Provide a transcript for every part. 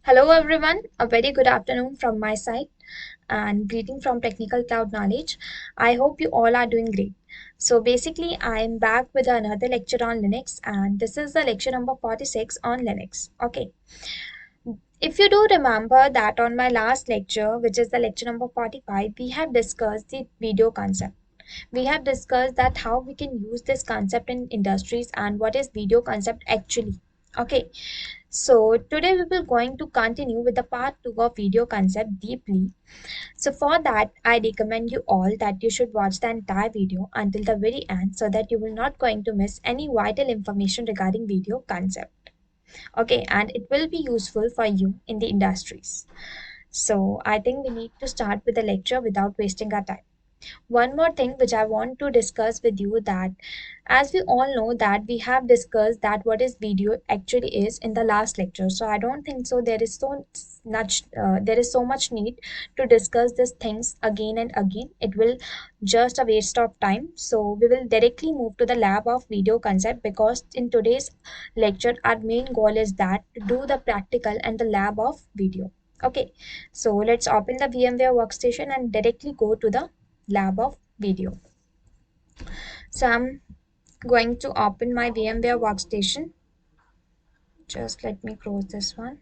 Hello everyone, a very good afternoon from my side and greeting from Technical Cloud Knowledge. I hope you all are doing great. So basically I am back with another lecture on Linux and this is the lecture number 46 on Linux. Okay. If you do remember that on my last lecture, which is the lecture number 45, we have discussed the video concept. We have discussed that how we can use this concept in industries and what is video concept actually. Okay, so today we will going to continue with the part 2 of video concept deeply. So for that, I recommend you all that you should watch the entire video until the very end so that you will not going to miss any vital information regarding video concept. Okay, and it will be useful for you in the industries. So I think we need to start with the lecture without wasting our time. One more thing which I want to discuss with you that as we all know that we have discussed that what is video actually is in the last lecture. So I don't think so there is so much need to discuss these things again and again. It will just a waste of time. So we will directly move to the lab of video concept because in today's lecture our main goal is that to do the practical and the lab of video. Okay, so let's open the VMware workstation and directly go to the lab of video. So I'm going to open my VMware workstation. Just let me close this one.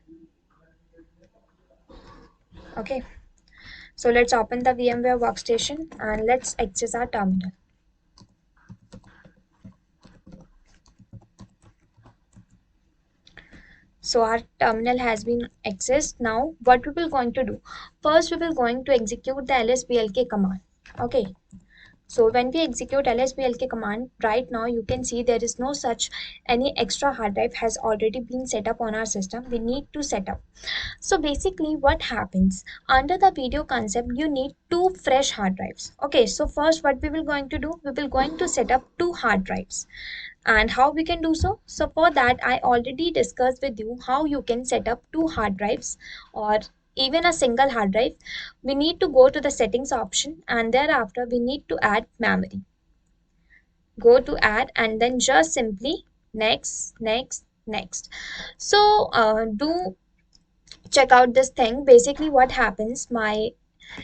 Okay, so let's open the VMware workstation and let's access our terminal. So our terminal has been accessed. Now what we will going to do? First we will going to execute the lsblk command. Okay, so when we execute lsblk command, right now you can see there is no such any extra hard drive has already been set up on our system. We need to set up. So basically what happens under the video concept, you need two fresh hard drives. Okay, so first what we will going to do, we will going to set up two hard drives. And how we can do so? So for that I already discussed with you how you can set up two hard drives or even a single hard drive. We need to go to the settings option and thereafter we need to add memory. Go to add and then just simply next. So do check out this thing. Basically what happens, my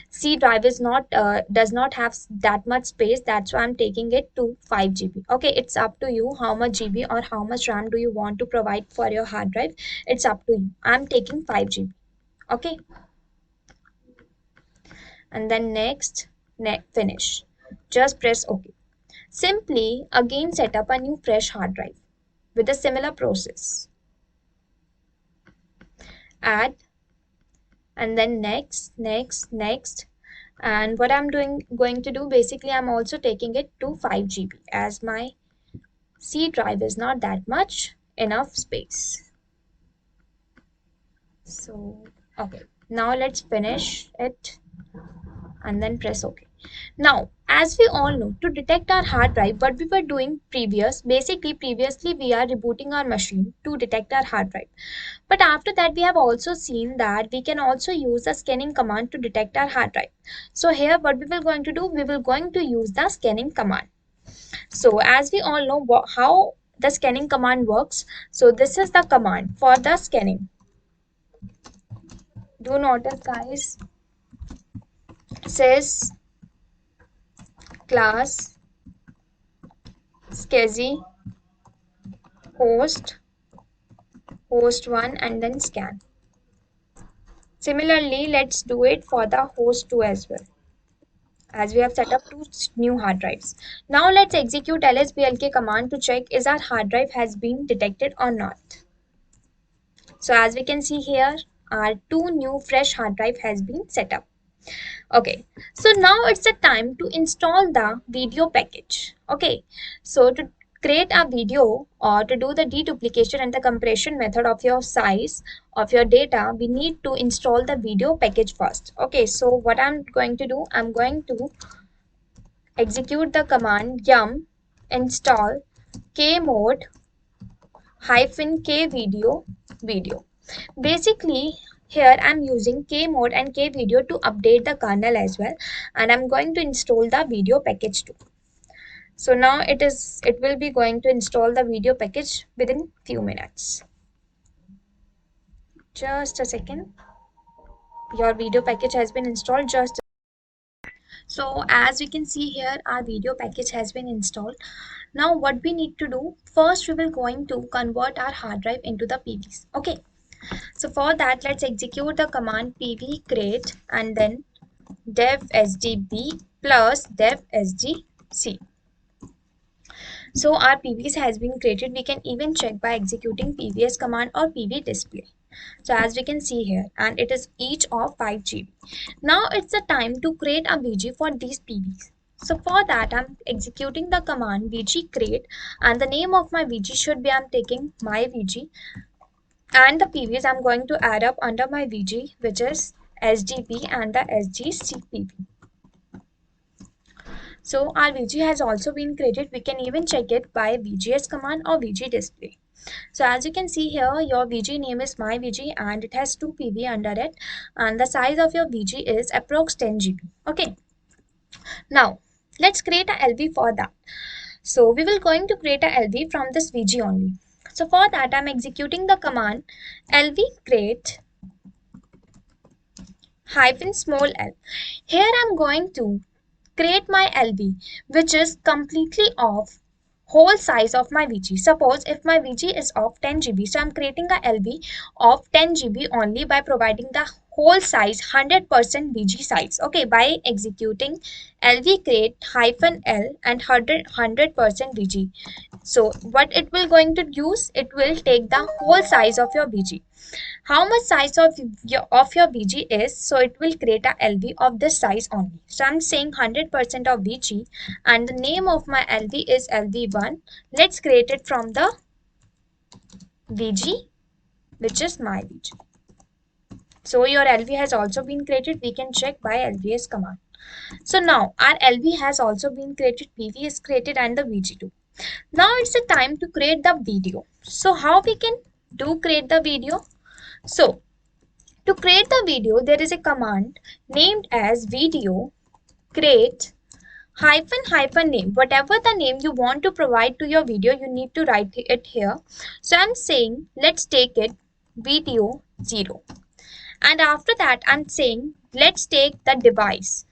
C drive is not does not have that much space. That's why I'm taking it to 5 GB. Okay, it's up to you how much GB or how much RAM do you want to provide for your hard drive. It's up to you. I'm taking 5 GB. Okay, and then finish. Just press OK. Simply again set up a new fresh hard drive with a similar process. Add and then next. And what I'm going to do, basically I'm also taking it to 5 GB as my C drive is not that much enough space. So okay, now let's finish it and then press OK. Now as we all know, to detect our hard drive, what we were doing previously we are rebooting our machine to detect our hard drive. But after that we have also seen that we can also use the scanning command to detect our hard drive. So here what we will going to do, we will going to use the scanning command. So as we all know how the scanning command works, so this is the command for the scanning. Do notice guys, sys class SCSI host1 and then scan. Similarly, let's do it for the host 2 as well, as we have set up two new hard drives. Now let's execute lsblk command to check is our hard drive has been detected or not. So as we can see here, our two new fresh hard drive has been set up. Okay, so now it's the time to install the video package. Okay, so to create a video or to do the deduplication and the compression method of your size of your data, we need to install the video package first. Okay, so what I'm going to do, I'm going to execute the command yum install kmod -k video. Basically here I'm using kmod and kvideo to update the kernel as well, and I'm going to install the video package too. So now it will be going to install the video package within few minutes. Just a second. Your video package has been installed. Just so as we can see here, our video package has been installed. Now what we need to do, first we will going to convert our hard drive into the PVs. Okay, so for that let's execute the command pv create and then dev sdb plus dev sdc. So our PVs has been created. We can even check by executing pvs command or pv display. So as we can see here, and it is each of 5 GB. Now it's the time to create a VG for these PVs. So for that I'm executing the command VG create, and the name of my VG should be, I'm taking my VG, and the PVs I'm going to add up under my VG, which is SDB and the SGC PV. So our VG has also been created. We can even check it by VGS command or VG display. So as you can see here, your VG name is my VG and it has 2 PV under it, and the size of your VG is approx 10 GB. Okay. Now let's create a LV for that. So we will going to create a LV from this VG only. So for that I'm executing the command LV create hyphen small l. Here I'm going to create my LV, which is completely of whole size of my VG. Suppose if my VG is of 10 GB, so I'm creating a LV of 10 GB only by providing the whole size 100% VG size. Okay, by executing LV create hyphen L and 100% VG. So what it will going to use, it will take the whole size of your VG. How much size of your VG is, so it will create a LV of this size only. So I'm saying 100% of VG, and the name of my LV is LV1. Let's create it from the VG, which is my VG. So your LV has also been created. We can check by LVS command. So now our LV has also been created, PV is created, and the VG too. Now it's the time to create the video. So how we can do create the video? So to create the video, there is a command named as VDO create hyphen name. Whatever the name you want to provide to your video, you need to write it here. So I'm saying let's take it video 0. And after that I'm saying let's take the device.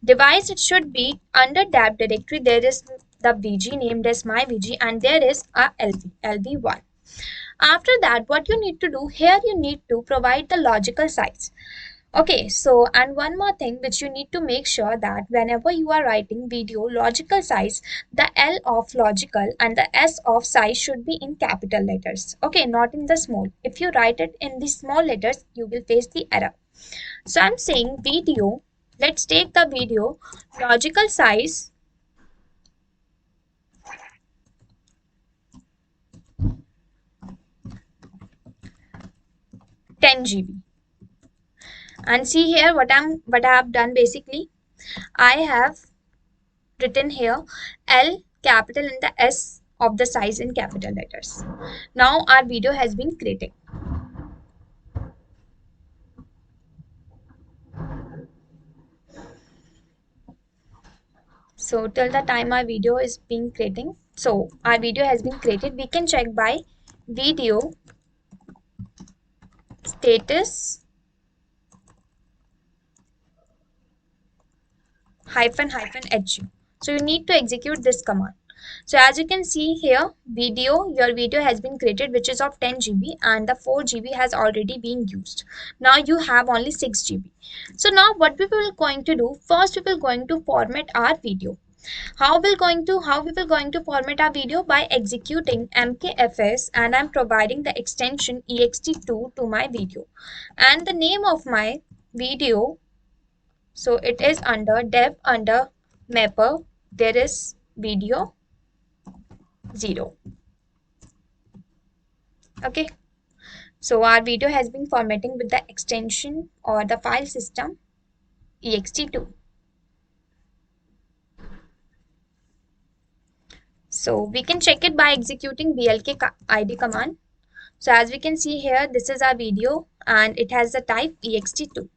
Device, it should be under that directory. There is the VG named as my VG, and there is a LV1. After that, what you need to do here, you need to provide the logical size. Okay, so and one more thing which you need to make sure that whenever you are writing video logical size, the L of logical and the S of size should be in capital letters. Okay, not in the small. If you write it in the small letters, you will face the error. So I'm saying video, let's take the video logical size ten GB. And see here what I have done. Basically I have written here L capital and the S of the size in capital letters. Now our video has been created. So till the time our video is being creating, so our video has been created, we can check by video status hyphen HU. So you need to execute this command. So as you can see here, your video has been created, which is of 10 GB, and the 4 GB has already been used. Now you have only 6 GB. So now what we will going to do, first we will going to format our video. How we will going to format our video? By executing mkfs, and I'm providing the extension ext2 to my video, and the name of my video, so it is under dev under mapper, there is video 0. Okay, so our video has been formatting with the extension or the file system ext2. So we can check it by executing blk id command. So as we can see here, this is our video and it has the type ext2.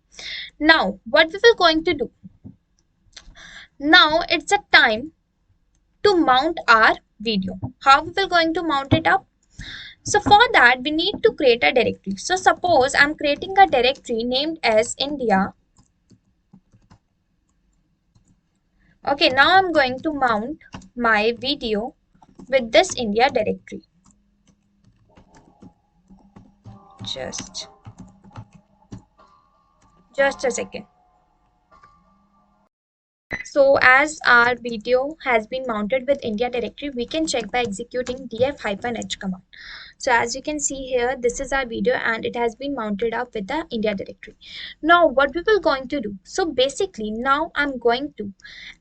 Now what we will going to do, now it's a time to mount our video. How we will going to mount it up? So for that, we need to create a directory. So suppose I'm creating a directory named as India. Okay, now I'm going to mount my video with this India directory. Just a second. So as our video has been mounted with India directory, we can check by executing df-h command. So as you can see here, this is our video and it has been mounted up with the India directory. Now what we will going to do? So basically now I'm going to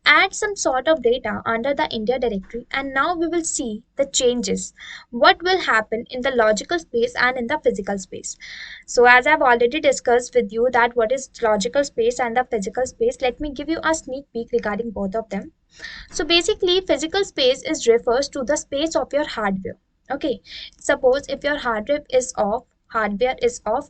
add some sort of data under the India directory, and now we will see the changes. What will happen in the logical space and in the physical space. So as I've already discussed with you that what is logical space and the physical space, let me give you a sneak peek regarding both of them. So basically, physical space is refers to the space of your hardware. Okay, suppose if your hardware is of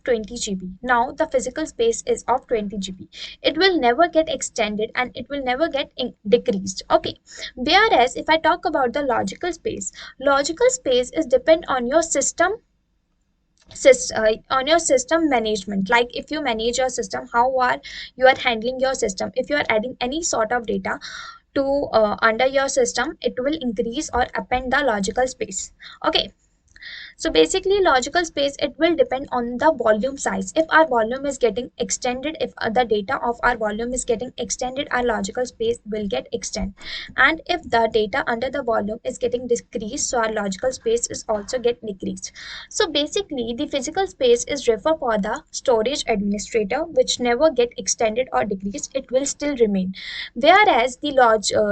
20 GB. Now the physical space is of 20 GB. It will never get extended and it will never get decreased. Okay, whereas if I talk about the logical space is depend on your system on your system management. Like if you manage your system, how are you are handling your system. If you are adding any sort of data to under your system, it will increase or append the logical space. Okay, so basically logical space, it will depend on the volume size. If our volume is getting extended, if the data of our volume is getting extended, our logical space will get extended. And if the data under the volume is getting decreased, so our logical space is also get decreased. So basically the physical space is refer for the storage administrator, which never get extended or decreased, it will still remain. Whereas the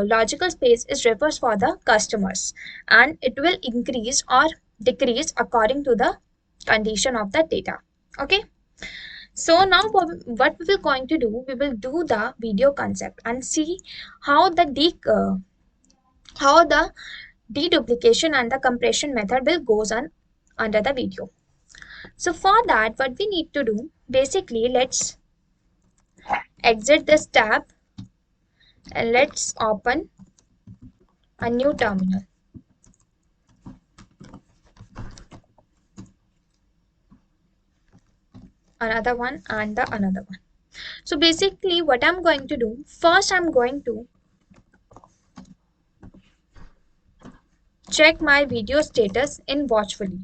logical space is refers for the customers, and it will increase or decrease according to the condition of the data. Okay, so now what we will going to do, we will do the video concept and see how the deduplication and the compression method will goes on under the video. So for that, what we need to do, basically let's exit this tab and let's open a new terminal, another one and the another one. So basically what I'm going to do, first I'm going to check my video status in watchfully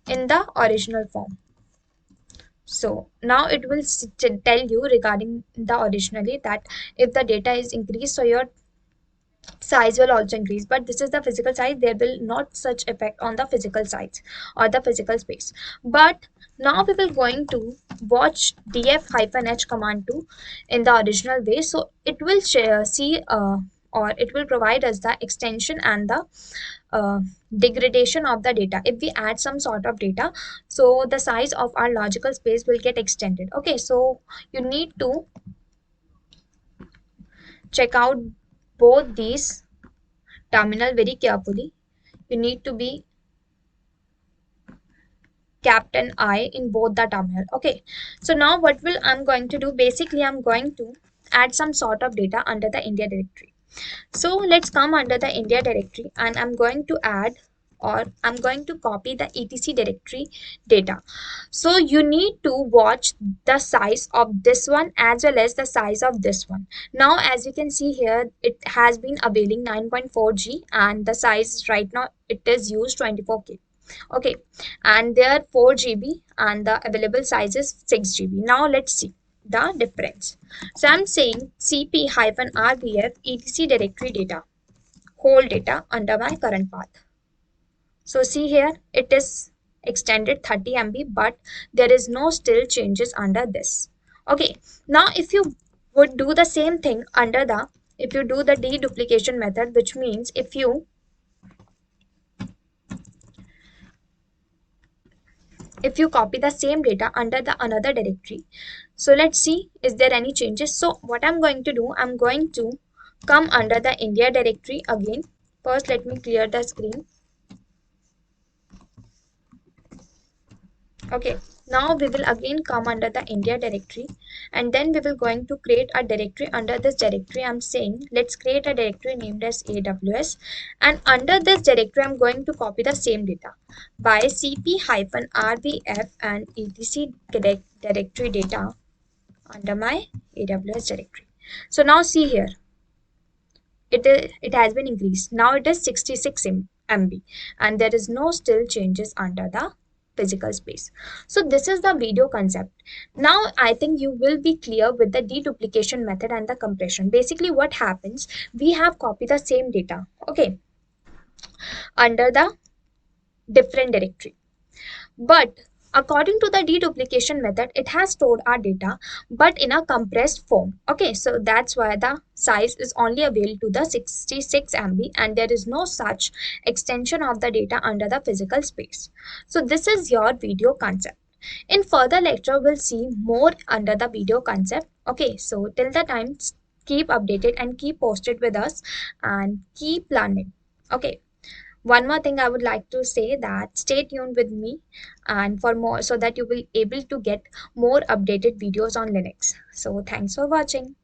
in the original form. So now it will tell you regarding the originally that if the data is increased, so your size will also increase. But this is the physical size, there will not such effect on the physical size or the physical space. But now we will going to watch df-h command 2 in the original way. So it will or it will provide us the extension and the degradation of the data. If we add some sort of data, so the size of our logical space will get extended. Okay, so you need to check out both these terminal very carefully. You need to be captain I in both the terminal. Okay, so now what will I'm going to do, basically I'm going to add some sort of data under the India directory. So let's come under the India directory and I'm going to add, or I'm going to copy the etc directory data. So you need to watch the size of this one as well as the size of this one. Now as you can see here, it has been availing 9.4G and the size right now it is used 24K. Okay, and they are 4 GB and the available size is 6 GB. Now let's see the difference. So I'm saying cp-rbf etc directory data, whole data under my current path. So see here, it is extended 30 MB, but there is no still changes under this. Okay, now if you would do the same thing under the, if you do the deduplication method, which means if you copy the same data under the another directory. So let's see, is there any changes? So what I'm going to do, I'm going to come under the India directory again. First, let me clear the screen. Okay, Now we will again come under the India directory, and then we will going to create a directory. Under this directory, I'm saying let's create a directory named as AWS, and under this directory I'm going to copy the same data by cp-rbf and etc directory data under my AWS directory. So now see here, it has been increased. Now it is 66 MB, and there is no still changes under the physical space. So this is the video concept. Now I think you will be clear with the deduplication method and the compression. Basically what happens, we have copied the same data, okay, under the different directory. But according to the deduplication method, it has stored our data but in a compressed form. Okay, so that's why the size is only available to the 66 MB, and there is no such extension of the data under the physical space. So this is your video concept. In further lecture, we'll see more under the video concept. Okay, so till the time, keep updated and keep posted with us and keep learning. Okay. One more thing I would like to say, that stay tuned with me and for more, so that you will able to get more updated videos on Linux. So thanks for watching.